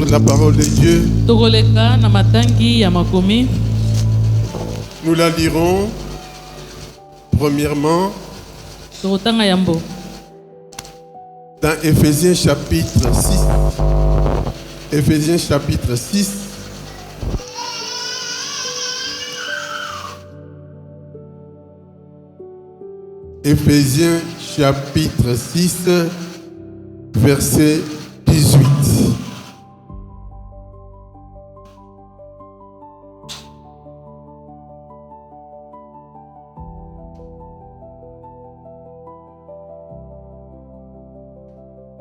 la parole de Dieu. Nous la lirons premièrement dans Éphésiens chapitre 6. Éphésiens chapitre 6. Éphésiens chapitre 6, verset 18.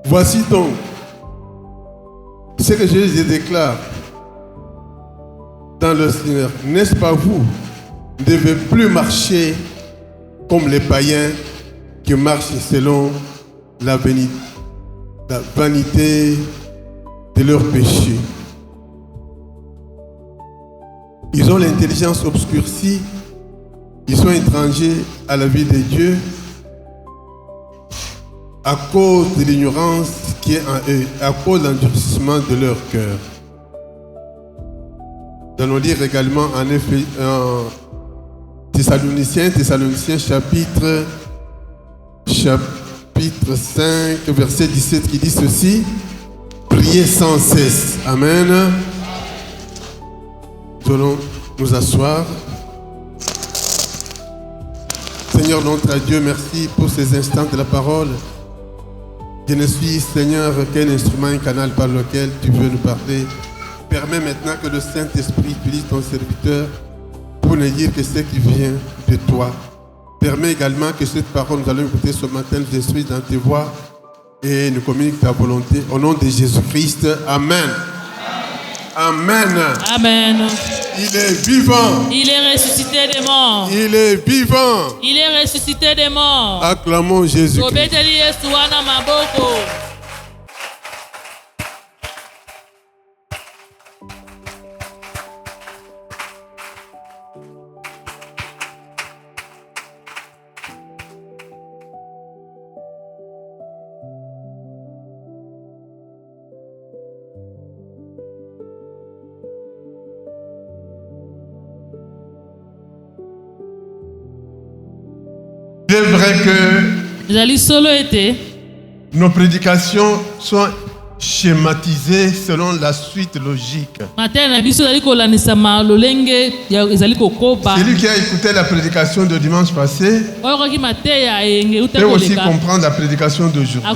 Voici donc ce que Jésus déclare dans le Seigneur. N'est-ce pas vous? Ne devez plus marcher comme les païens qui marchent selon la vanité de leurs péchés. Ils ont l'intelligence obscurcie, ils sont étrangers à la vie de Dieu à cause de l'ignorance qui est en eux, à cause de l'endurcissement de leur cœur. Nous allons lire également en Thessaloniciens chapitre 5, verset 17 qui dit ceci: priez sans cesse. Amen. Nous allons nous asseoir. Seigneur notre Dieu, merci pour ces instants de la parole. Je ne suis, Seigneur, qu'un instrument, un canal par lequel tu veux nous parler. Permets maintenant que le Saint-Esprit utilise ton serviteur pour ne dire que ce qui vient de toi. Permets également que cette parole, nous allons écouter ce matin, nous instruise dans tes voies et nous communique ta volonté. Au nom de Jésus-Christ, Amen. Amen. Amen. Il est vivant. Il est ressuscité des morts. Il est vivant. Il est ressuscité des morts. Acclamons Jésus. Il est vrai que nos prédications sont schématisées selon la suite logique. Celui qui a écouté la prédication de dimanche passé peut aussi comprendre la prédication d'aujourd'hui.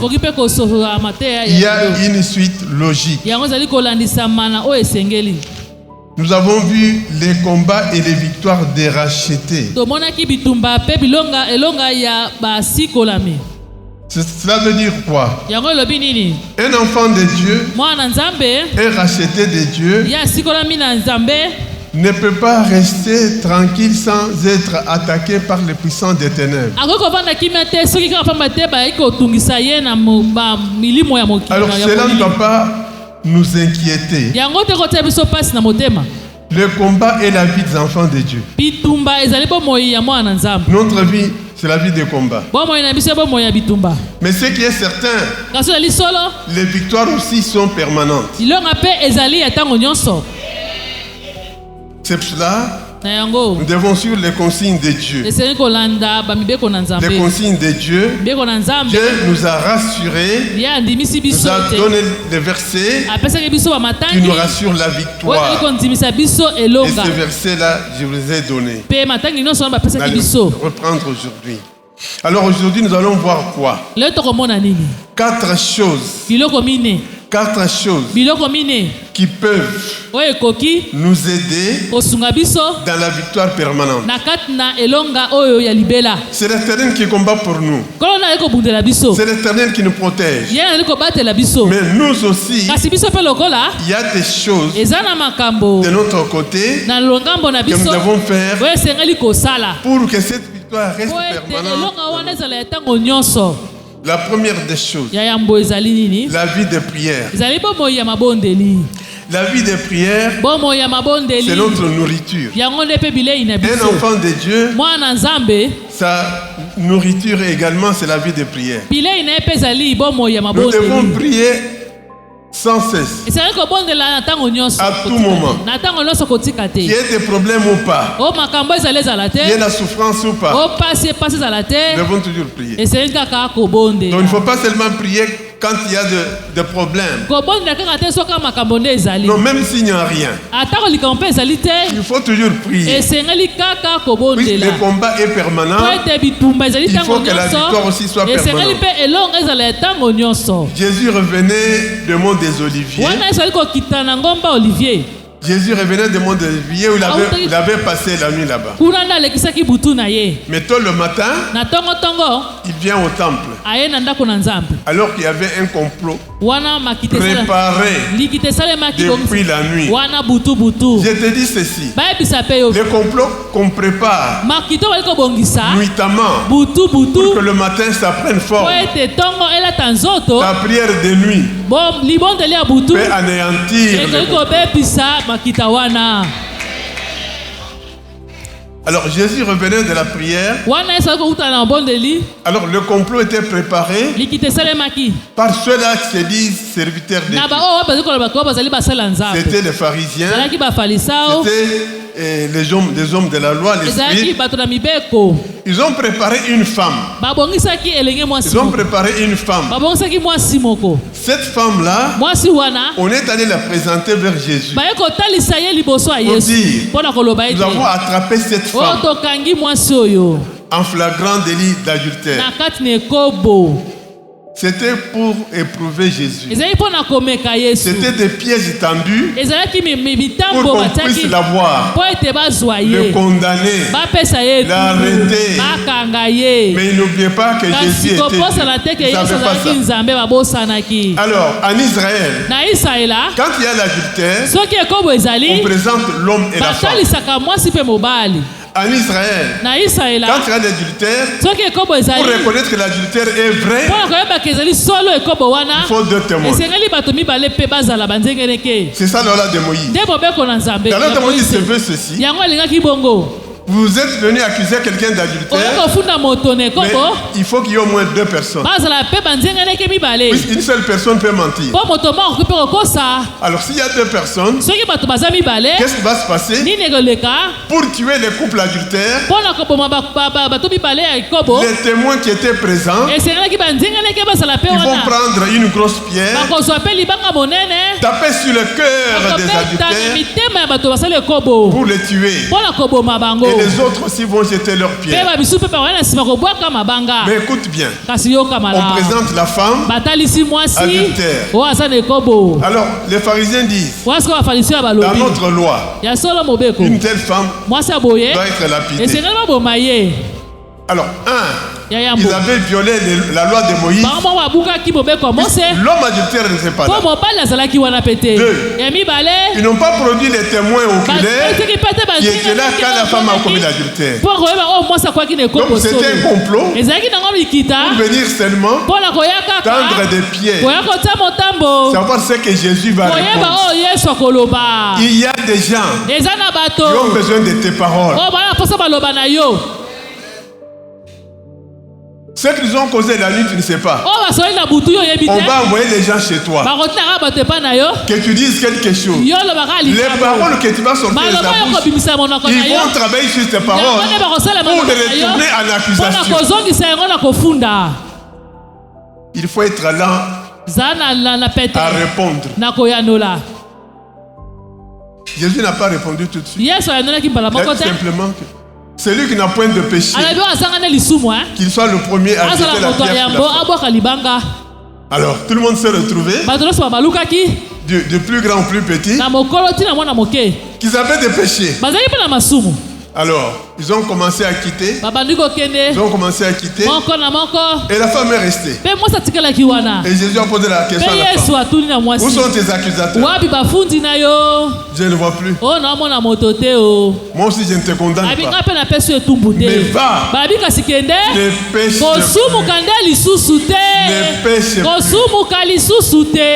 Il y a une suite logique. Nous avons vu les combats et les victoires des rachetés. Cela veut dire quoi? Un enfant de Dieu, un racheté de Dieu, ne peut pas rester tranquille sans être attaqué par les puissants des ténèbres. Alors cela ne doit pas nous inquiéter. Le combat est la vie des enfants de Dieu. Notre vie, c'est la vie des combats. Mais ce qui est certain, les victoires aussi sont permanentes. C'est pour cela nous devons suivre les consignes de Dieu. Les consignes de Dieu. Dieu nous a rassurés, nous a donné des versets qui nous rassurent la victoire. Et ces versets-là, je vous les ai donnés. Nous allons reprendre aujourd'hui. Alors aujourd'hui, nous allons voir quoi? 4 choses. 4 choses qui peuvent nous aider dans la victoire permanente. C'est l'Éternel qui combat pour nous. C'est l'Éternel qui nous protège. Mais nous aussi, il y a des choses de notre côté que nous devons faire pour que cette victoire reste permanente. La première des choses, la vie de prière. La vie de prière, c'est notre nourriture. Un enfant de Dieu, sa nourriture également, c'est la vie de prière. Nous devons prier sans cesse, à tout moment. Qu'il y ait des problèmes ou pas, qu'il y ait la souffrance ou pas, nous devons toujours prier. Donc il ne faut pas seulement prier quand il y a des problèmes. Non, même s'il n'y a rien, il faut toujours prier. Puisque le combat est permanent, il faut que la victoire aussi soit permanente. Jésus revenait du mont des Oliviers. Jésus revenait du mont des Oliviers où il avait passé la nuit là-bas. Mais tôt le matin, il vient au temple. Alors qu'il y avait un complot préparé depuis la nuit. Je te dis ceci. Le complot qu'on prépare nuitamment pour que le matin ça prenne forme. La prière de nuit peut anéantir le Alors Jésus revenait de la prière. Alors le complot était préparé par ceux-là qui se disent serviteurs de Dieu. C'était les pharisiens. C'était les hommes de la loi, l'esprit. Ils ont préparé une femme. Ils ont préparé une femme. Cette femme-là, on est allé la présenter vers Jésus. Pour dire, nous avons attrapé cette femme en flagrant délit d'adultère. C'était pour éprouver Jésus. C'était des pièges tendus pour qu'on puisse l'avoir, le condamner, l'arrêter. Mais n'oubliez pas que Jésus était Dieu. Alors, en Israël, quand il y a l'adultère, on présente l'homme et la femme. En Israël, quand il y a l'adultère, pour reconnaître que l'adultère est vrai, il faut deux témoins. C'est ça la loi de Moïse. La loi de Moïse se veut ceci. Vous êtes venu accuser quelqu'un d'adultère, mais il faut qu'il y ait au moins deux personnes. Une seule personne peut mentir. Alors s'il y a deux personnes, qu'est-ce qui va se passer? Pour tuer les couples adultères, les témoins qui étaient présents, ils vont prendre une grosse pierre, taper sur le cœur des adultères pour les tuer. Et les autres aussi vont jeter leurs pierres. Mais écoute bien, on présente la femme adultère. Alors les pharisiens disent, dans notre loi, une telle femme doit être lapidée. Alors, ils avaient violé la loi de Moïse. L'homme adultère n'était pas là. Deux, ils n'ont pas produit les témoins oculaires qui étaient là quand la femme a commis l'adultère. Donc c'était un complot pour venir seulement tendre des pieds. Savoir ce que Jésus va répondre. Il y a des gens qui ont besoin de tes paroles. Ce qu'ils ont causé la nuit, tu ne sais pas. On va envoyer les gens chez toi. Que tu dises quelque chose. Les paroles que tu vas sortir de ta bouche, ils vont travailler sur tes paroles pour les retourner en accusation. Il faut être là à répondre. Jésus n'a pas répondu tout de suite. Il a dit simplement que celui qui n'a point de péché, qu'il soit le premier à jeter la pierre sur la femme. Alors, tout le monde s'est retrouvé, du plus grand au plus petit, qu'ils avaient des péchés. Alors, ils ont commencé à quitter. Et la femme est restée. Et Jésus a posé la question à la femme. Où sont tes accusateurs? Je ne vois plus. Moi aussi, je ne te condamne pas. Mais va. Ne pêche plus.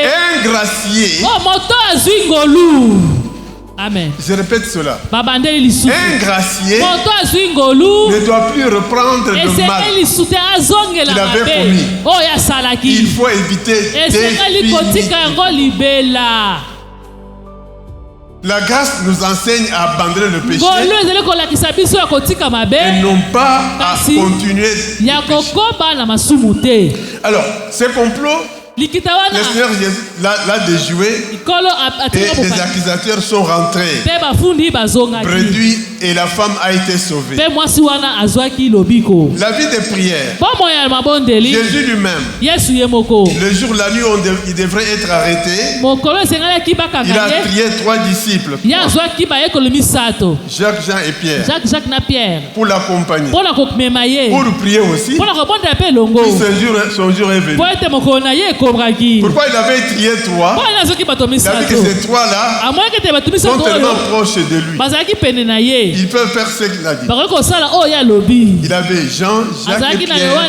Un gracier Amen. Je répète cela. Un gracier ne doit plus reprendre le mal qu'il avait commis. Il faut éviter définitivement. La grâce nous enseigne à abandonner le péché et non pas à continuer le péché. Alors, ce complot, le Seigneur l'a déjoué et les accusateurs sont rentrés. Préduit et la femme a été sauvée. La vie de prière. Jésus lui-même, le jour, la nuit, il devrait être arrêté. Il a prié 3 disciples. Jacques, Jean et Pierre. Pour l'accompagner. Pour prier aussi. Puis son jour est venu. Pourquoi il avait trié 3? Il a vu que ces 3-là sont tellement proches de lui. Ils peuvent faire ce qu'il a dit. Il avait Jean, Jacques et Pierre.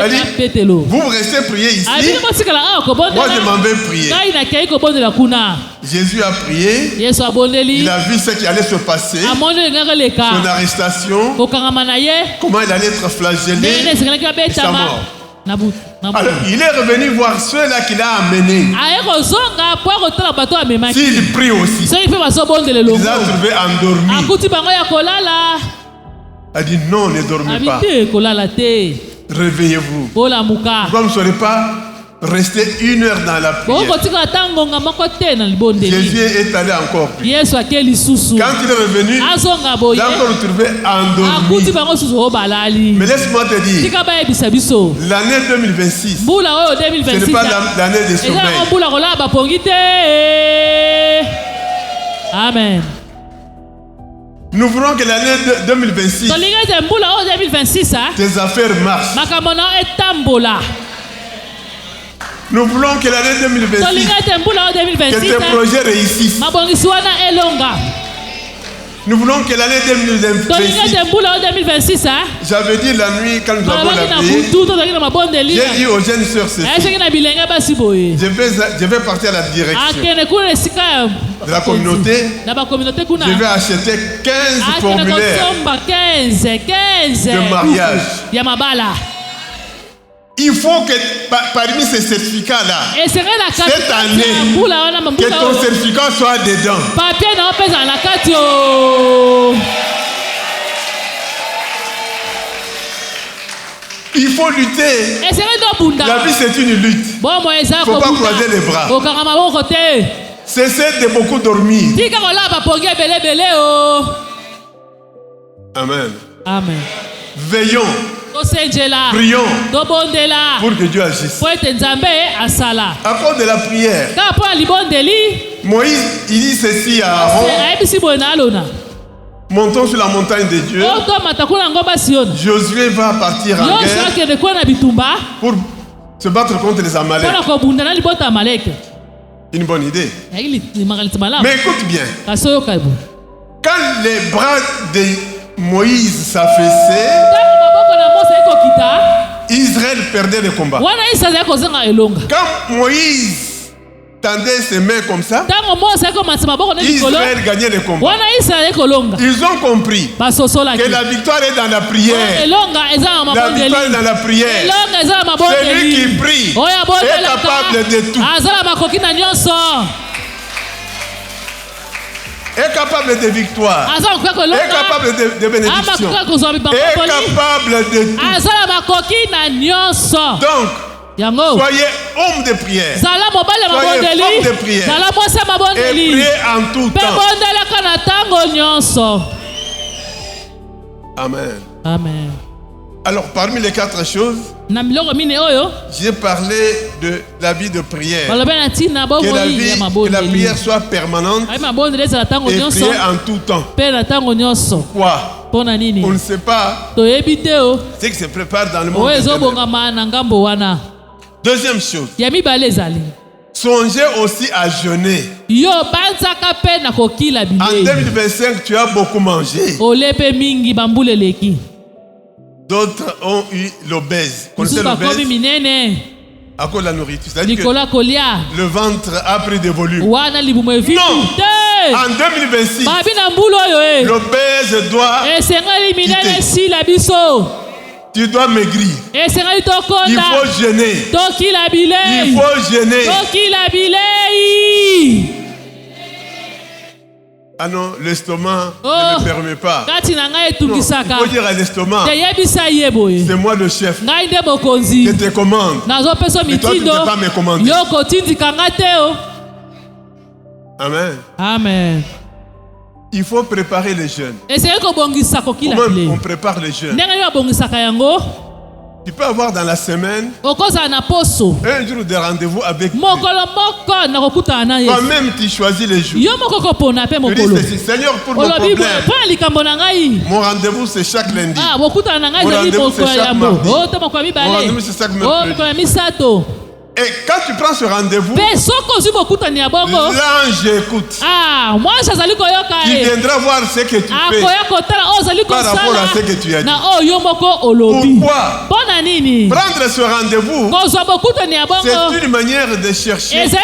Il dit, vous restez prier ici. Moi je m'en vais prier. Jésus a prié. Il a vu ce qui allait se passer. Son arrestation. Comment il allait être flagellé. Et sa mort. Alors, il est revenu voir ceux-là qu'il a amenés. S'il prie aussi, il les a trouvés endormis. Il a dit non, ne dormez pas. Réveillez-vous. Pourquoi vous ne serez pas resté 1 heure dans la prière? Jésus est allé encore plus. Quand il est revenu, il a encore retrouvé endormi. Mais laisse-moi te dire, l'année 2026, ce n'est pas l'année de sommeil. Amen. Nous voulons que l'année 2026, tes affaires marchent. Nous voulons que l'année 2026, que tes projets réussissent. Nous voulons que l'année 2026, j'avais dit la nuit quand nous avons la prière, j'ai dit aux jeunes sœurs ceci, je vais partir à la direction de la communauté, je vais acheter 15 formulaires de mariage. Il faut que parmi ces certificats-là, cette année, que ton certificat soit dedans. Il faut lutter. La vie, c'est une lutte. Il ne faut pas croiser les bras. Cessez de beaucoup dormir. Amen. Amen. Veillons. Prions pour que Dieu agisse. À cause de la prière, Moïse, il dit ceci à Aaron: montons sur la montagne de Dieu. Josué va partir en guerre pour se battre contre les Amalek. Une bonne idée. Mais écoute bien. Quand les bras de Moïse s'affaissaient, Israël perdait le combat. Quand Moïse tendait ses mains comme ça, Israël gagnait le combat. Ils ont compris que la victoire est dans la prière. La victoire est dans la prière. Celui qui prie est capable de tout. Est capable de victoire, est capable de bénédiction, est capable de tout. Donc, soyez homme de prière, soyez femme de prière, et priez en tout temps. Amen. Amen. Alors, parmi les 4 choses, j'ai parlé de la vie de prière. Que la prière soit permanente et prier en tout temps. Pourquoi? On ne sait pas ce qui se prépare dans le monde. Deuxième chose, songez aussi à jeûner. En 2025, tu as beaucoup mangé. D'autres ont eu l'obèse. Connaissez l'obèse? À cause de la nourriture. C'est-à-dire que le ventre a pris de volume. Non! En 2026, l'obèse doit quitter. Tu dois maigrir. Il faut jeûner. Il faut jeûner. Ah non, l'estomac ne me permet pas. Non, il faut dire à l'estomac, c'est moi le chef. Je te commande. Mais toi, tu ne peux pas me commander. Amen. Amen. Il faut préparer les jeunes. Comment on prépare les jeunes? Tu peux avoir dans la semaine un jour de rendez-vous avec Dieu. Toi-même, tu choisis les jours. Tu dis ceci, Seigneur, pour mon problème, mon rendez-vous c'est chaque lundi. Mon rendez-vous c'est chaque mardi. Mon rendez-vous c'est chaque mercredi. Et quand tu prends ce rendez-vous, l'ange écoute. Il viendra voir ce que tu fais par rapport à ce que tu as dit. Pourquoi? Prendre ce rendez-vous, c'est une manière de chercher Dieu.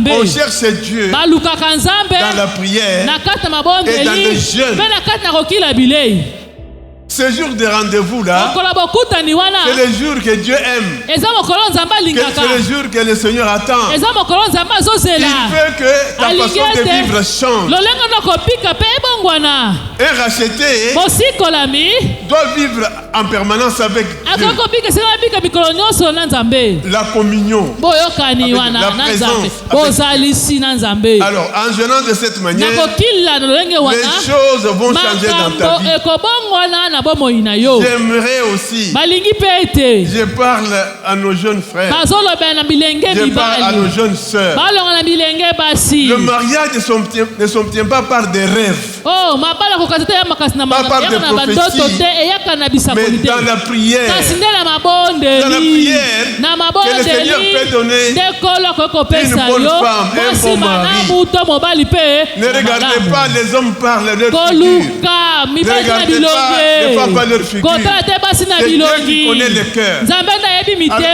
On cherche Dieu dans la prière et dans le jeûne. Ce jour de rendez-vous-là, c'est le jour que Dieu aime. C'est le jour que le Seigneur attend. Il veut que ta façon de vivre change. Un racheté doit vivre en permanence avec Dieu. La communion, la présence avec. Alors, en jeûnant de cette manière, les choses vont changer dans ta vie. J'aimerais aussi, je parle à nos jeunes frères, je parle à nos jeunes sœurs. Le mariage ne s'obtient pas par des rêves, pas par des prophéties, mais dans la prière. Dans la prière, que le Seigneur peut donner une bonne femme, un bon mari. Ne regardez pas les hommes par leur figure. Ne regardez pas les femmes par leur figure. C'est Dieu qui connaît le cœur.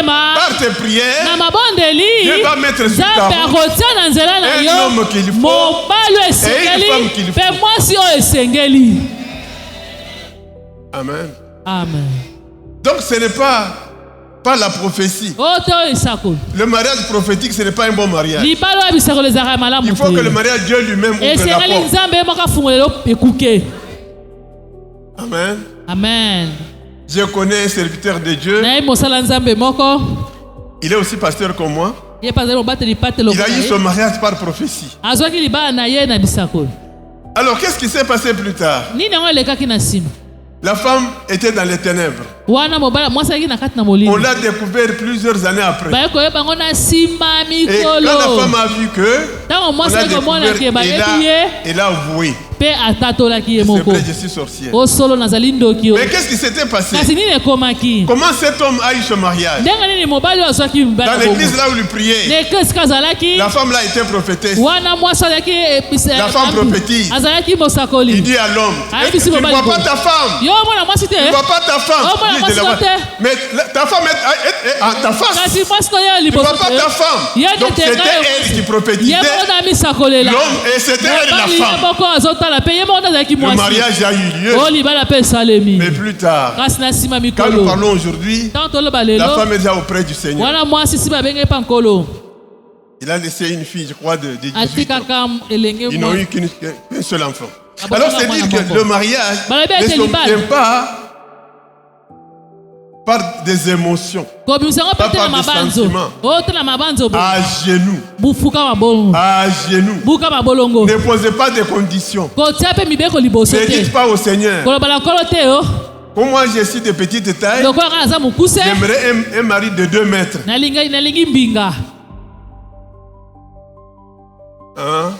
Par tes prières, Dieu va mettre sur ta route un homme qu'il faut et une femme qu'il faut. Amen. Amen. Donc ce n'est pas la prophétie. Le mariage prophétique, ce n'est pas un bon mariage. Il faut que le mariage, Dieu lui-même ouvre la porte. Amen. Amen. Je connais un serviteur de Dieu. Il est aussi pasteur comme moi. Il a eu son mariage par prophétie. Alors qu'est-ce qui s'est passé plus tard? La femme était dans les ténèbres. On l'a découvert plusieurs années après. Et quand la femme a vu que on a découvert, elle a avoué. C'est vrai, je suis sorcière. Mais qu'est-ce qui s'était passé? Comment cet homme a eu ce mariage? Dans l'église là où il priait, la femme là était prophétesse. La femme prophétise. Il dit à l'homme, tu ne vois pas ta femme. Tu ne vois pas ta femme. Mais ta femme est ta face. Tu ne vois pas ta femme. Donc c'était elle qui prophétisait l'homme et c'était elle la femme. Le mariage a eu lieu. Mais plus tard, quand nous parlons aujourd'hui, la femme est déjà auprès du Seigneur. Il a laissé une fille, je crois, de 18 ans. Ils n'ont eu qu'un seul enfant. Alors c'est dire que le mariage ne s'obtient pas par des émotions, pas par des sentiments. À genoux. À genoux. Ne posez pas de conditions. Ne dites pas au Seigneur, pour moi je suis de petite taille, j'aimerais un mari de 2 mètres. Hein?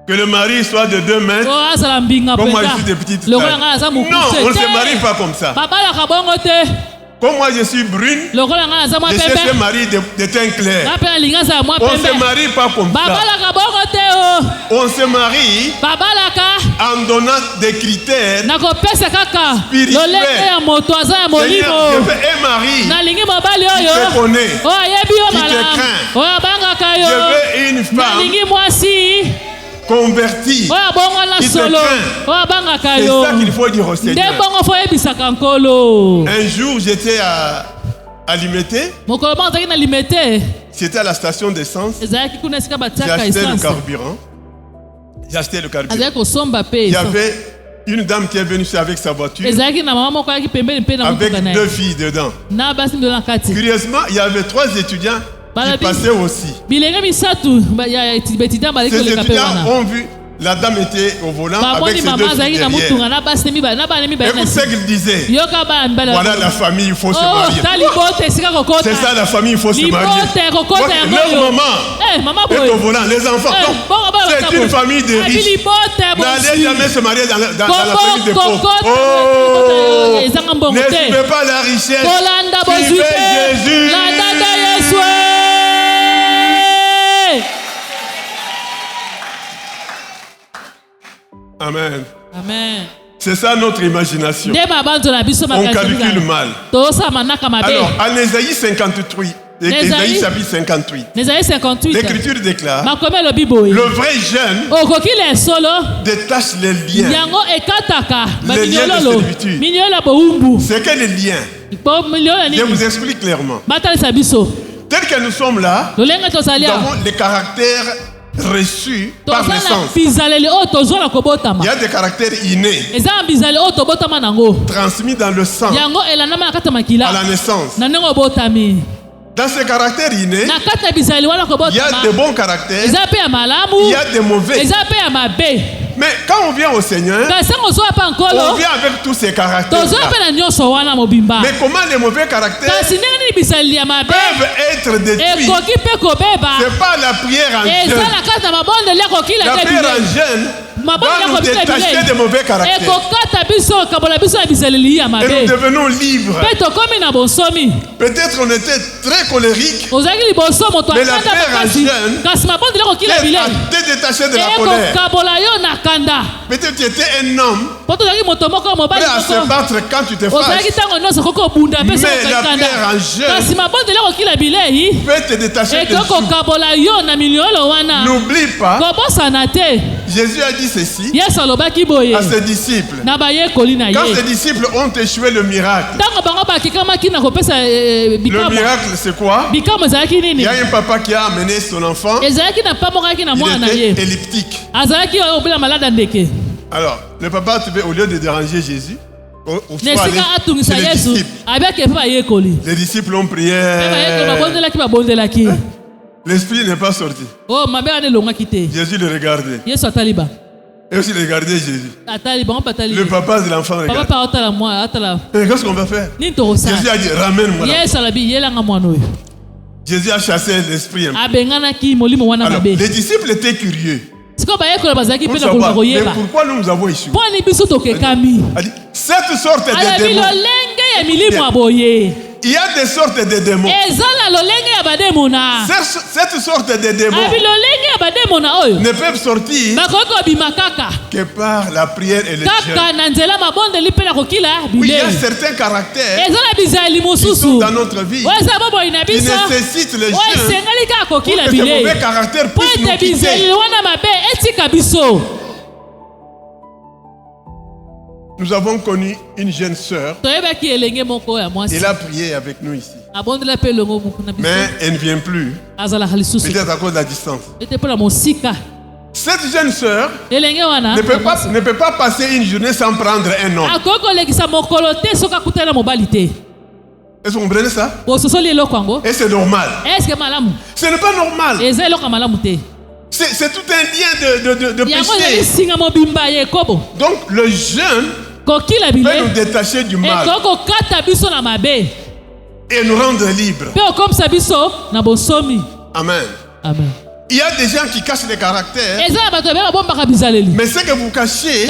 Que le mari soit de 2 mètres, comme moi je suis de petite taille. Non, on ne se marie pas comme ça. Comme moi je suis brune, je cherche un mari de teint clair. On ne se marie pas comme ça. On se marie en donnant des critères spirituels. Seigneur, je veux un mari qui te connaît, qui te craint. Je veux une femme converti, qui te craint. C'est ça qu'il faut dire au Seigneur. Un jour, j'étais à Limité. C'était à la station d'essence. J'ai acheté le carburant. Il y avait une dame qui est venue avec sa voiture, avec 2 filles dedans. Curieusement, il y avait 3 étudiants qui passaient aussi. Ces étudiants ont vu la dame était au volant avec ses 2 filles derrière. Et vous savez qu'il disait, voilà la famille, il faut se marier. C'est ça la famille, il faut se marier. Leur maman est au volant, les enfants. C'est une famille de riches. N'allez jamais se marier dans la famille de pauvres. Oh, ne suivez pas la richesse, suivez Jésus. Amen. Amen. C'est ça notre imagination. On calcule mal. Alors, en Ésaïe 58, Ésaïe chapitre 58, l'Écriture déclare, le vrai jeune détache les liens. Les liens de servitude. C'est quel est le lien? Je vous explique clairement. Tel que nous sommes là, nous avons les caractères reçus par naissance. Il y a des caractères innés transmis dans le sang à la naissance. Dans ces caractères innés, il y a des bons caractères, il y a des mauvais. Mais quand on vient au Seigneur, on vient avec tous ces caractères. Mais comment les mauvais caractères peuvent être détruits? C'est pas la prière en jeûne. La prière en jeûne va nous détacher des mauvais caractères. Et nous devenons libres. Peut-être on était très colérique, mais la prière en jeûne t'est détaché de la colère. Peut-être tu étais un homme prêt à se battre quand tu te fâches. Mais la prière en jeûne peut te détacher de tout. N'oublie pas, Jésus a dit ceci à ses disciples. Quand ses disciples ont échoué le miracle, le miracle c'est quoi? Il y a un papa qui a amené son enfant. Il était elliptique. Alors, le papa, au lieu de déranger Jésus, les disciples ont prié. L'esprit n'est pas sorti. Jésus le regardait. Et aussi regardait Jésus. Le papa de l'enfant regarde. Qu'est-ce qu'on va faire? Jésus a dit, ramène-moi. Jésus a chassé l'esprit. Alors, les disciples étaient curieux. Pour savoir, mais pourquoi nous avons échoué? Cette sorte de démons. Il y a des sortes de démons. Cette sorte de démons ne peuvent sortir que par la prière et le jeûne. Oui, il y a certains caractères qui sont dans notre vie qui nécessitent le jeûne pour que ces mauvais caractères puissent nous quitter. Nous avons connu une jeune sœur. Elle a prié avec nous ici. Mais elle ne vient plus. Peut-être à cause de la distance. Cette jeune sœur ne peut pas passer une journée sans prendre un homme. Est-ce que vous comprenez ça? Et c'est normal. Ce n'est pas normal. C'est tout un lien de péché. Donc le jeûne peut nous détacher du mal et nous rendre libres. Amen. Il y a des gens qui cachent les caractères, mais ce que vous cachez,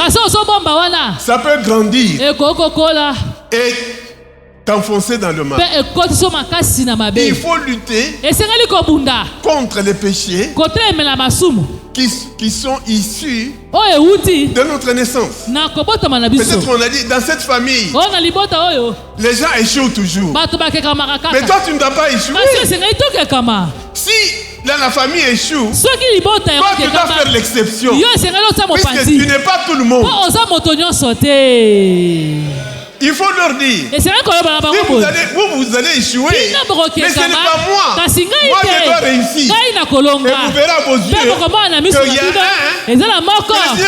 ça peut grandir. Et t'enfoncer dans le mal. Il faut lutter contre les péchés qui sont issus de notre naissance. Peut-être on a dit dans cette famille, les gens échouent toujours. Mais toi tu ne dois pas échouer. Si la famille échoue, toi tu dois faire l'exception. Puisque tu n'es pas tout le monde. Il faut leur dire, si vous allez échouer, mais ce n'est pas moi. Moi, je dois réussir. Et vous verrez à vos yeux qu'il y a un, et Dieu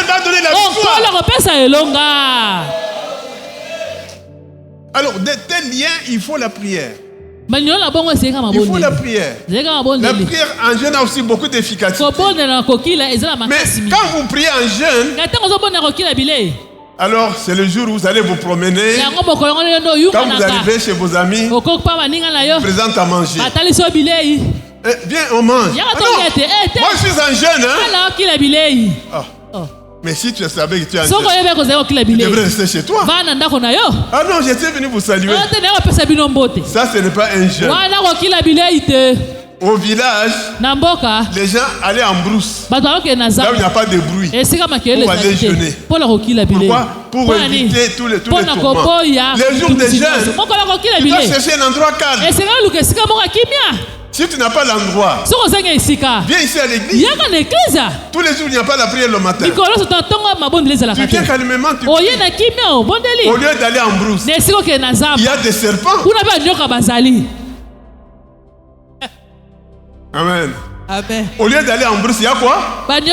va donner la victoire. Alors, de tels liens, il faut la prière. Il faut la prière. La prière en jeûne a aussi beaucoup d'efficacité. Mais quand vous priez en jeûne, alors c'est le jour où vous allez vous promener. Quand vous arrivez chez vos amis, vous présentez à manger. Viens, on mange. Ah non, moi je suis en jeûne. Hein? Mais si tu savais que tu es en jeûne, tu devrais rester chez toi. Ah non, j'étais venu vous saluer. Ça, ce n'est pas un jeûne. Au village, les gens allaient en brousse. Là où il n'y a pas de bruit. Pour aller jeûner. Pourquoi? Pour éviter tous les tourments. Les jours de jeûne, tu dois chercher un endroit calme. Si tu n'as pas l'endroit, viens ici à l'église. Tous les jours, il n'y a pas la prière le matin. Tu viens calmement, tu pries. Au lieu d'aller en brousse, il y a des serpents. Amen. Amen. Au lieu d'aller en brousse, il y a quoi? Il y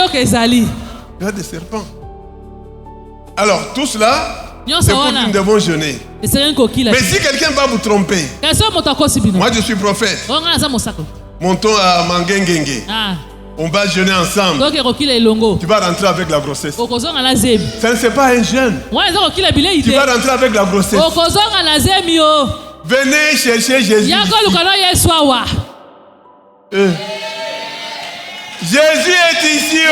a des serpents. Alors, tout cela, c'est pour que nous devons jeûner. Mais si quelqu'un va vous tromper, moi je suis prophète. Montons à Mangengenge. On va jeûner ensemble. Tu vas rentrer avec la grossesse. Ça ne c'est pas un jeûne. Tu vas rentrer avec la grossesse. Venez chercher Jésus. Jésus est ici.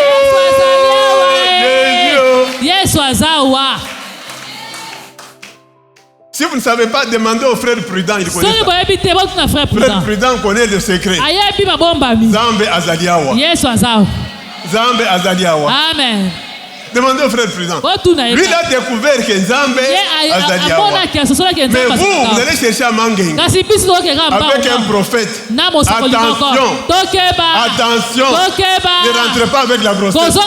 Si vous ne savez pas, demandez au frère Prudent, il connaît ça. Frère Prudent connaît le secret. Zambe Azaliawa. Zambe Azaliawa. Amen. Demandez au frère Prudent. Lui, il a découvert que Zambe Azaliawa. Mais vous allez chercher à Mangeng avec un prophète. Attention, ne rentrez pas avec la grossesse.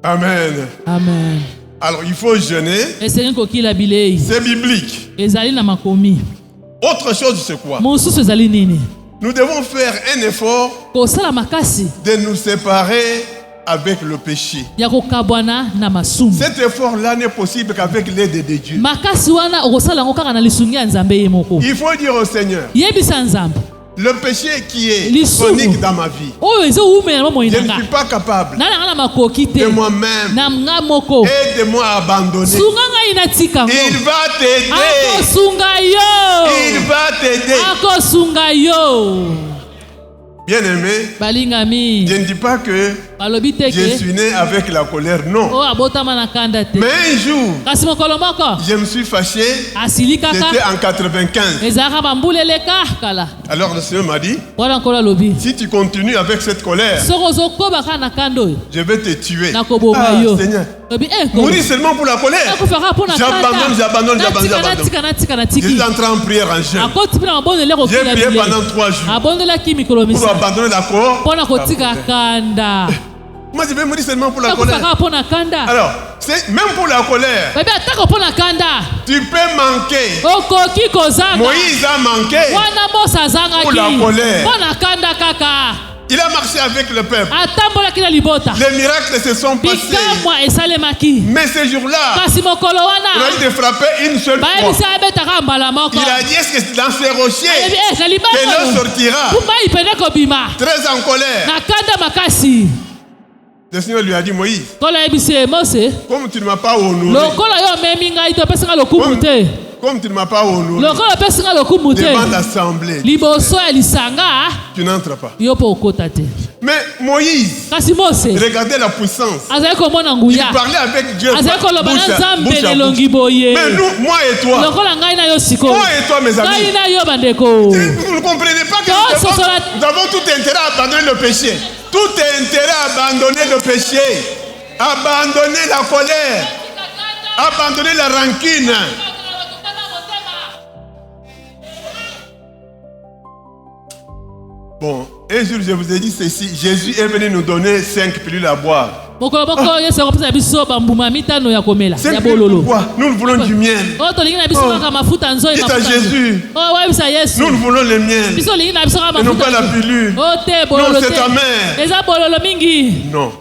Amen. Amen. Alors il faut jeûner. C'est biblique. Autre chose, c'est quoi? Nous devons faire un effort de nous séparer avec le péché. Cet effort-là n'est possible qu'avec l'aide de Dieu. Il faut dire au Seigneur, le péché qui est chronique dans ma vie, je ne suis pas capable de moi-même. Aide-moi à abandonner. Il va t'aider. Il va t'aider. Bien-aimé, je ne dis pas que je suis né avec la colère, non. Mais un jour, je me suis fâché. C'était en 95. Alors le Seigneur m'a dit, si tu continues avec cette colère, je vais te tuer. Seigneur, mourir seulement pour la colère. J'abandonne. Je suis entré en prière en jeûne. J'ai prié pendant 3 jours. Pour abandonner la colère. Moi je vais mourir seulement pour la colère. Alors, même pour la colère, tu peux manquer. Moïse a manqué pour la colère. Il a marché avec le peuple. Les miracles se sont passés. Mais ce jour-là, on a dû frapper une seule fois. Il a dit, est-ce que dans ces rochers que l'eau sortira? Très en colère. Le Seigneur lui a dit, Moïse, comme tu ne m'as pas honoré, comme Comme tu ne m'as pas honoré devant l'assemblée, tu n'entres pas. Mais Moïse, regardez la puissance. Il parlait avec Dieu bouche à bouche. Mais nous, moi et toi, mes amis, vous ne comprenez pas que nous avons tout intérêt à abandonner le péché. Tout intérêt à abandonner le péché, abandonner la colère, abandonner la rancune. Bon, un jour je vous ai dit ceci, Jésus est venu nous donner 5 pilules à boire. 5 pilules pour boire. Nous voulons du miel. Dites à Jésus, nous voulons le miel. Et non pas la pilule. Non, c'est ta mère. Non.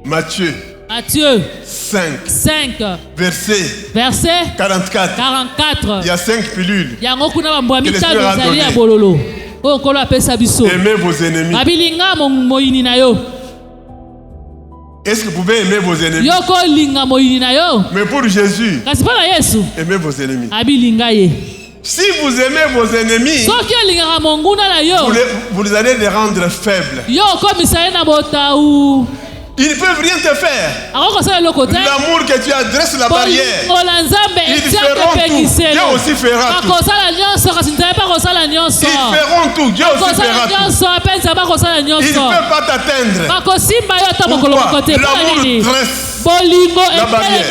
Matthieu 5. Verset 44. Il y a 5 pilules que le Seigneur a données. Aimez vos ennemis. Est-ce que vous pouvez aimer vos ennemis? Mais pour Jésus, aimez vos ennemis. Si vous aimez vos ennemis, vous allez les rendre faibles. Ils ne peuvent rien te faire. L'amour que tu adresses la barrière, ils feront tout. Dieu aussi fera tout. Ils feront tout. Dieu aussi fera tout. Ils ne peuvent pas t'atteindre. Pourquoi? L'amour dresse la barrière.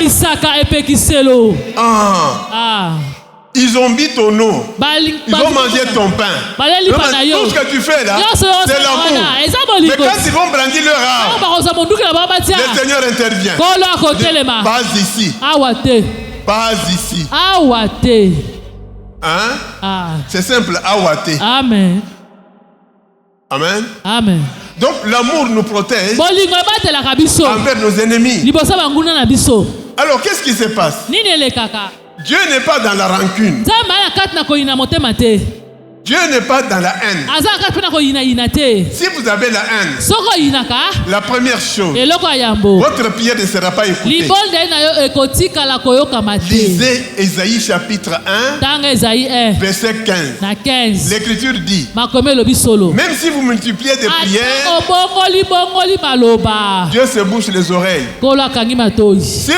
Ils ont bu ton eau. Ils ont mangé ton pain. Tout ce que tu fais là, c'est l'amour. Mais quand ils vont brandir leur arme, le Seigneur intervient. Pas ici. Pas ici. Hein? C'est simple. Awate. Amen. Amen. Amen. Donc l'amour nous protège envers nos ennemis. Alors qu'est-ce qui se passe? Dieu n'est pas dans la rancune. Dieu n'est pas dans la haine. Si vous avez la haine, la première chose, votre prière ne sera pas écoutée. Lisez Ésaïe chapitre 1, verset 15. L'Écriture dit, même si vous multipliez des prières, Dieu se bouche les oreilles. Si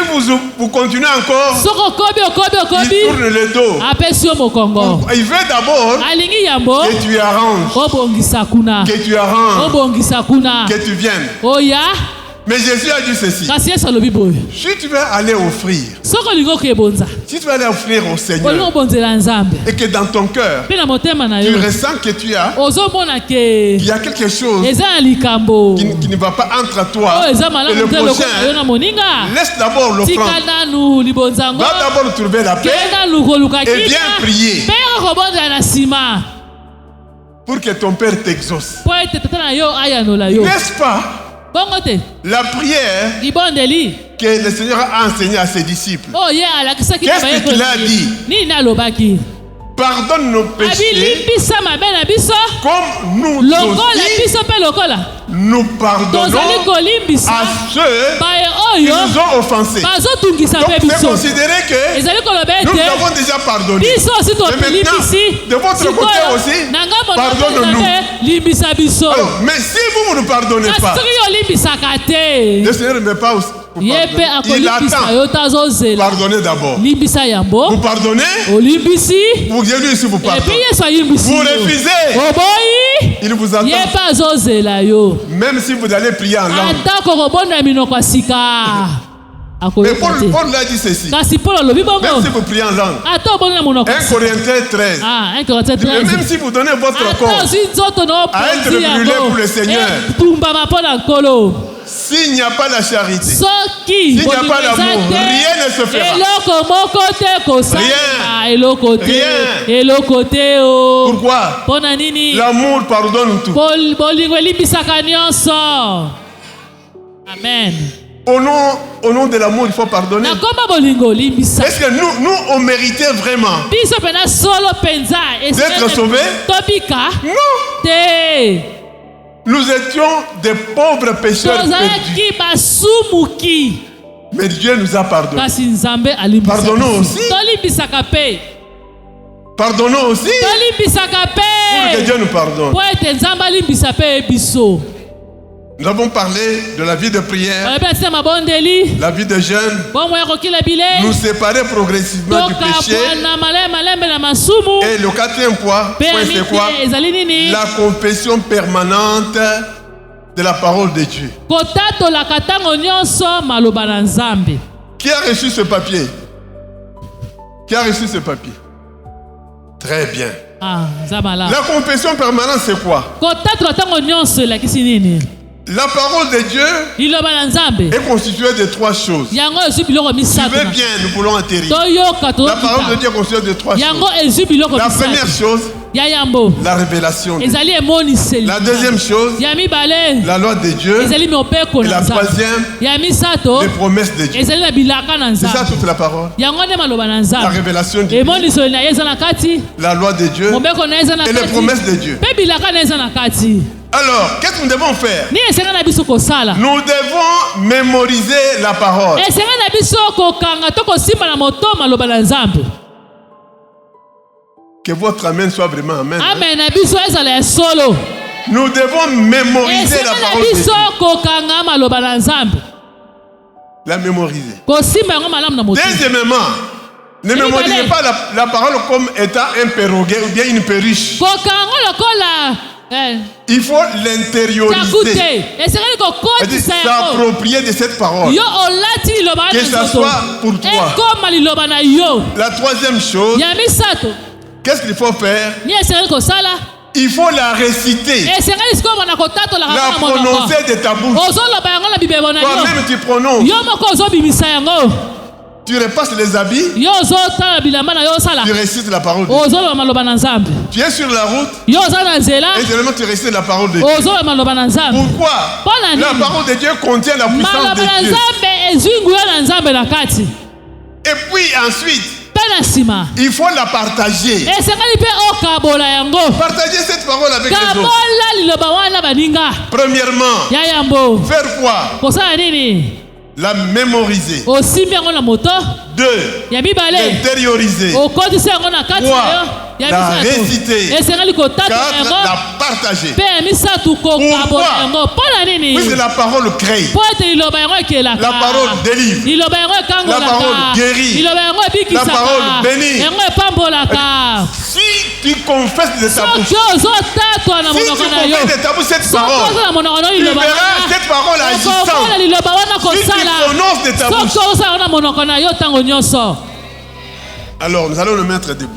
vous continuez encore, il tourne le dos. Il veut d'abord que tu arranges, que tu viennes. Mais Jésus a dit ceci. Si tu veux aller offrir, si tu veux aller offrir au Seigneur, et que dans ton cœur, tu ressens que il y a quelque chose qui ne va pas entre toi et le prochain, laisse d'abord l'offrande. Va d'abord trouver la paix et viens prier pour que ton Père t'exauce. N'est-ce pas? La prière que le Seigneur a enseignée à ses disciples. Qu'est-ce qu'il a dit? Pardonne nos péchés comme nous aussi nous pardonnons à ceux qui nous ont offensés. Donc c'est considéré que nous avons déjà pardonné. Mais maintenant, de votre côté aussi, pardonne-nous. Mais si vous ne nous pardonnez pas, le Seigneur ne met pas aussi. Il attend. Pardonnez d'abord. Vous pardonnez. Vous venez ici, vous pardonnez. Vous refusez. Il vous attend. Même si vous allez prier en langue. Mais Paul l'a dit ceci. Même si vous priez en langue. 1 Corinthiens 13. Même si vous donnez votre corps à être brûlé pour le Seigneur, s'il n'y a pas la charité, s'il n'y a pas l'amour, rien ne se fera. Rien. Pourquoi? L'amour pardonne tout. Amen. Au nom de l'amour, il faut pardonner. Est-ce que nous, on méritait vraiment d'être sauvés? Non. Nous étions des pauvres pécheurs perdus. Mais Dieu nous a pardonné. Pardonnons aussi. Pardonnons aussi. Pour que Dieu nous pardonne. Nous avons parlé de la vie de prière, la vie de jeûne, nous séparer progressivement du péché. Et le quatrième point, c'est quoi? La confession permanente de la parole de Dieu. Qui a reçu ce papier? Qui a reçu ce papier? Très bien. La confession permanente, c'est quoi? La parole de Dieu est constituée de trois choses. Si tu veux bien, nous voulons atterrir. La parole de Dieu est constituée de trois choses. La première chose, la révélation de Dieu. La deuxième chose, la loi de Dieu. Et la troisième, les promesses de Dieu. C'est ça toute la parole. La révélation de Dieu, la loi de Dieu et les promesses de Dieu. Alors, qu'est-ce que nous devons faire? Nous devons mémoriser la parole. Que votre amen soit vraiment amen. Amen. Nous devons mémoriser la parole de Dieu. La mémoriser. Deuxièmement, ne mémorisez pas la parole comme étant un perroquet ou bien une perruche. Il faut l'intérioriser. S'approprier de cette parole. Que ça soit pour toi. La troisième chose, qu'est-ce qu'il faut faire? Il faut la réciter. La prononcer de ta bouche. Toi-même tu prononces. Tu repasses les habits. Tu récites la parole de Dieu. Tu es sur la route. Et généralement tu récites la parole de Dieu. Pourquoi? La parole de Dieu contient la puissance de Dieu. Et puis ensuite, il faut la partager. Partager cette parole avec les autres. Premièrement, faire quoi? La mémoriser. 2. L'intérioriser. 3. La réciter. 4. La partager. Pourquoi? Oui, c'est la parole crée. La parole délivre. La parole guérit. La parole bénit. Si tu confesses de ta bouche, cette parole, tu verras cette parole agissante. Si tu prononces de ta bouche, alors nous allons nous mettre debout.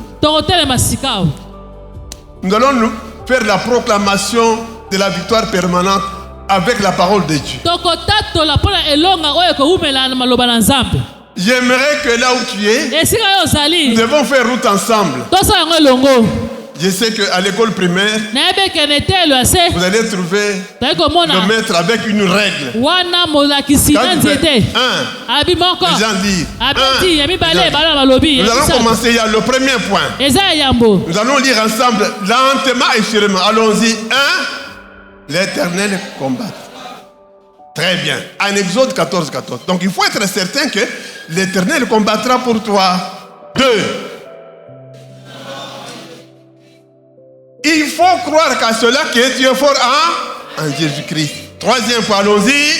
Nous allons faire la proclamation de la victoire permanente avec la parole de Dieu. J'aimerais que là où tu es, nous devons faire route ensemble. Je sais qu'à l'école primaire, vous allez trouver le maître avec une règle. Quand tu fais 1, les gens disent 1. Nous allons commencer, il y a le premier point. Nous allons lire ensemble lentement et sûrement. Allons-y. 1. L'Éternel combat. Très bien. En Exode 14, 14. Donc il faut être certain que l'Éternel combattra pour toi. 2. Il faut croire qu'à cela que tu es fort en Jésus-Christ. Troisième point, allons-y.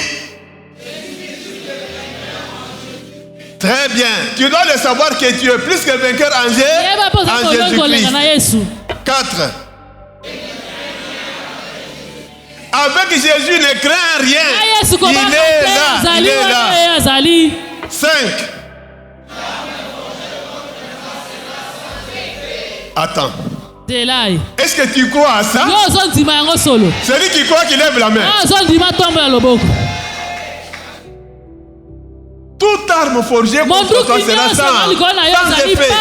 Très bien. Tu dois le savoir que tu es plus que vainqueur en Jésus-Christ. 4. Avec Jésus, ne crains rien. Il est là. 5. Attends. Est-ce que tu crois à ça? Celui qui croit qu'il lève la main. Toute arme forgée contre toi sera sans effet.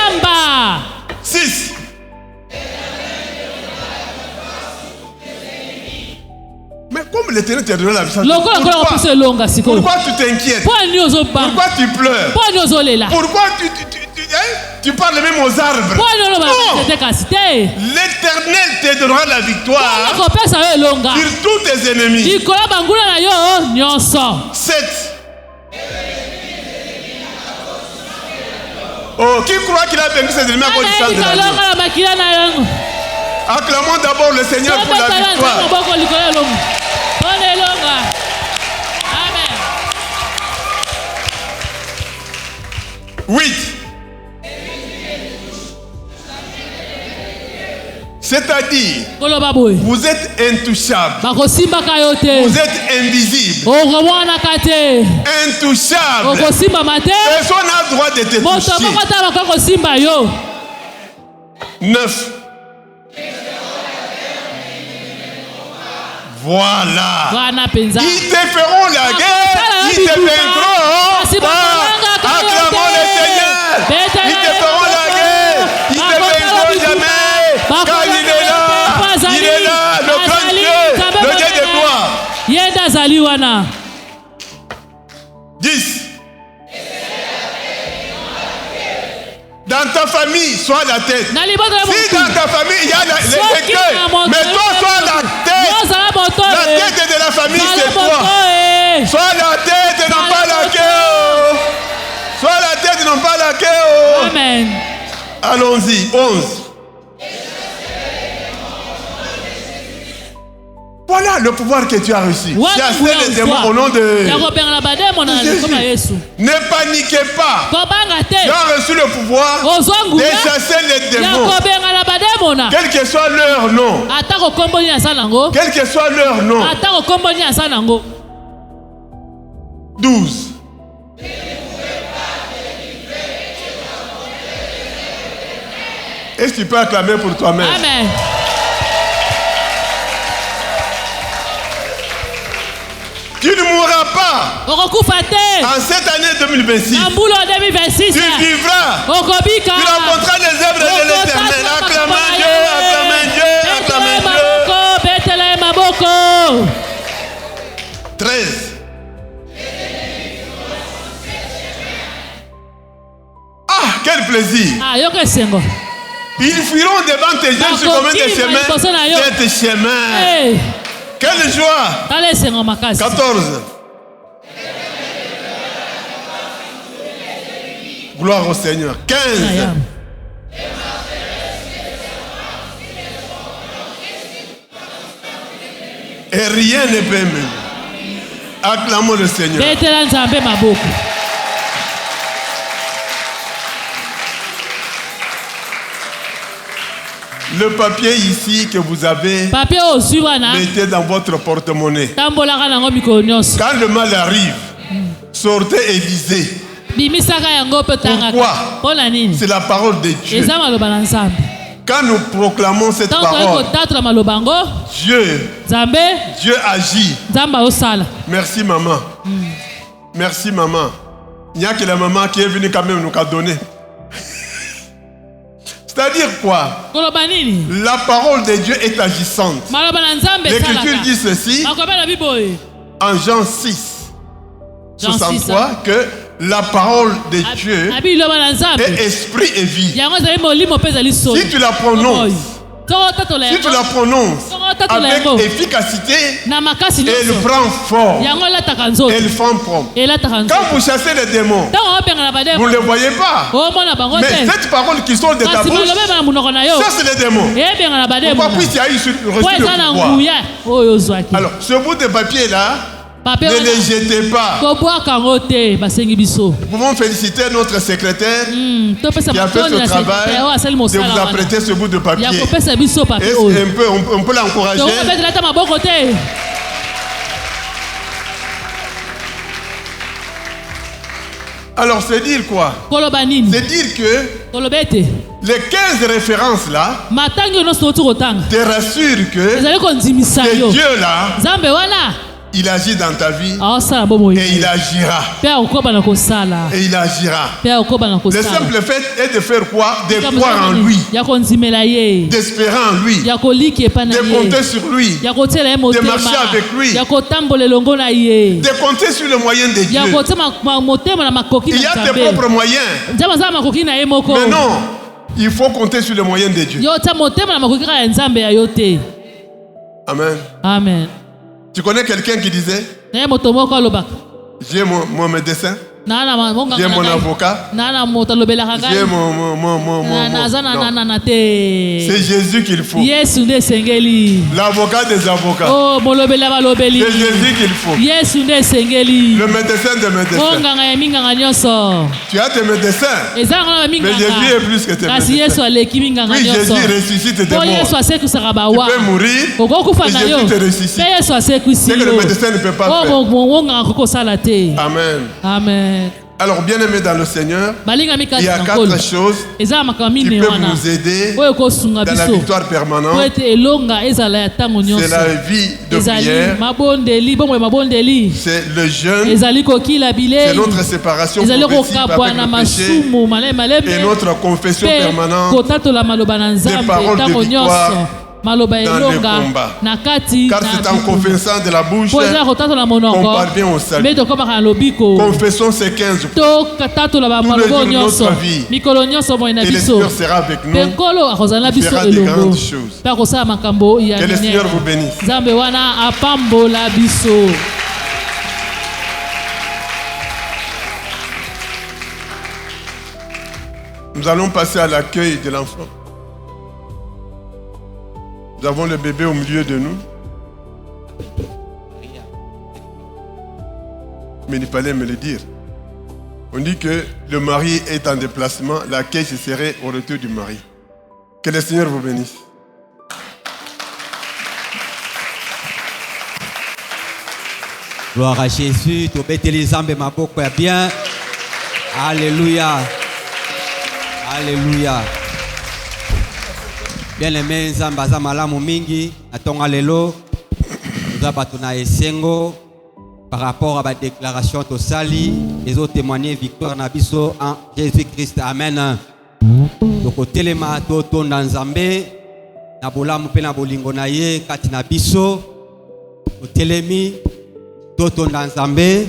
6. Mais comme l'Éternel t'a donné la vie, pourquoi tu t'inquiètes? Pourquoi tu pleures? Pourquoi tu parles même aux arbres? Non. L'Éternel te donnera la victoire sur tous tes ennemis. 7. Oh, qui croit qu'il a vaincu ses ennemis à cause du sang de l'agneau? Acclamons d'abord le Seigneur pour la victoire. Amen. 8. C'est-à-dire, vous êtes intouchable. Vous êtes invisible. Intouchable. Personne n'a le droit de te toucher. 9. Voilà. Ils te feront la guerre. Ils te vaincront. Acclamons le Seigneur. Ils te feront la guerre. Ils te vaincront jamais. Car il est là. Il est là. Le grand Dieu. Le Dieu de gloire. 10. Dans ta famille, sois la tête. Si dans ta famille, il y a les écueils, mais toi, sois la tête. La tête de la famille, c'est toi. Sois la tête et non pas la queue. Sois la tête et non pas la queue. Amen. Allons-y. 11. Voilà le pouvoir que tu as reçu. Chasser les démons au nom de Jésus. Ne paniquez pas. Tu as reçu le pouvoir de chasser les démons. Quel que soit leur nom. Quel que soit leur nom. 12. Est-ce que tu peux acclamer pour toi-même? Amen. Tu ne mourras pas. En cette année 2026. Tu vivras. Tu rencontreras les œuvres de l'Éternel. Acclamez Dieu, acclamez Dieu, acclamez Dieu. 13. Ah, quel plaisir. Ils fuiront devant tes yeux sur combien de chemins? 7 chemins. Quelle joie! 14. Gloire au Seigneur. 15. Et rien ne peut même. Acclamons le Seigneur. Le papier ici que vous avez, mettez dans votre porte-monnaie. Quand le mal arrive, sortez et lisez. Pourquoi? C'est la parole de Dieu. Quand nous proclamons cette parole, Dieu agit. Merci maman. Merci maman. Il n'y a que la maman qui est venue quand même nous donner. C'est-à-dire quoi? La parole de Dieu est agissante. L'Écriture dit ceci en Jean 6, 63, que la parole de Dieu est esprit et vie. Si tu la prononces, avec efficacité, elle prend forme. Elle forme forme. Quand vous chassez les démons, vous ne les voyez pas. Mais cette parole qui sort de ta bouche, ça c'est les démons. Pourquoi puisse-t-il y a reçu le pouvoir? Alors, ce bout de papier là, ne les jetez pas. Nous pouvons féliciter notre secrétaire qui a fait ce travail de vous apprêter ce bout de papier. On peut l'encourager. Alors c'est dire quoi? C'est dire que les 15 références là te rassurent que Dieu là, il agit dans ta vie et il agira. Et il agira. Le simple fait est de faire quoi? De croire en lui, d'espérer en lui, de compter sur lui, de marcher avec lui, de compter sur le moyen de Dieu. Il y a tes propres moyens. Mais non, il faut compter sur le moyen de Dieu. Amen. Amen. Tu connais quelqu'un qui disait, j'ai mon médecin, J'ai mon avocat. J'ai mon c'est Jésus qu'il faut. L'avocat des avocats. C'est Jésus qu'il faut. Le médecin des médecins. Tu as tes médecins. Mais Jésus est plus que tes médecins. Oui, Jésus ressuscite des morts. Tu peux mourir, mais Jésus te ressuscite. C'est que le médecin ne peut pas faire. Amen. Amen. Alors, bien aimé dans le Seigneur, il y a 4 choses qui peuvent nous aider dans la victoire permanente. C'est la vie de prière, c'est le jeûne, c'est notre séparation progressive avec le péché et notre confession permanente des paroles de victoire dans le combat. Car c'est en confessant de la bouche qu'on parvient au salut. Confessons ces 15 points tous les jours de notre vie. Et le Seigneur sera avec nous. Il fera de grandes choses. Que le Seigneur vous bénisse. Nous allons passer à l'accueil de l'enfant. Nous avons le bébé au milieu de nous. Mais il fallait me le dire. On dit que le mari est en déplacement, l'accueil ce serait au retour du mari. Que le Seigneur vous bénisse. Gloire à Jésus. Bien. Alléluia. Alléluia. Bien aimé Nzambaza malamu mingi atonga lelo nous batuna esengo par rapport à la déclaration de Sali les autres témoigner victoire na biso en Jésus Christ. Amen. Donc telema to tonda Nzambe na bolamu pe na bolingo na ye kati na biso telemi to tonda Nzambe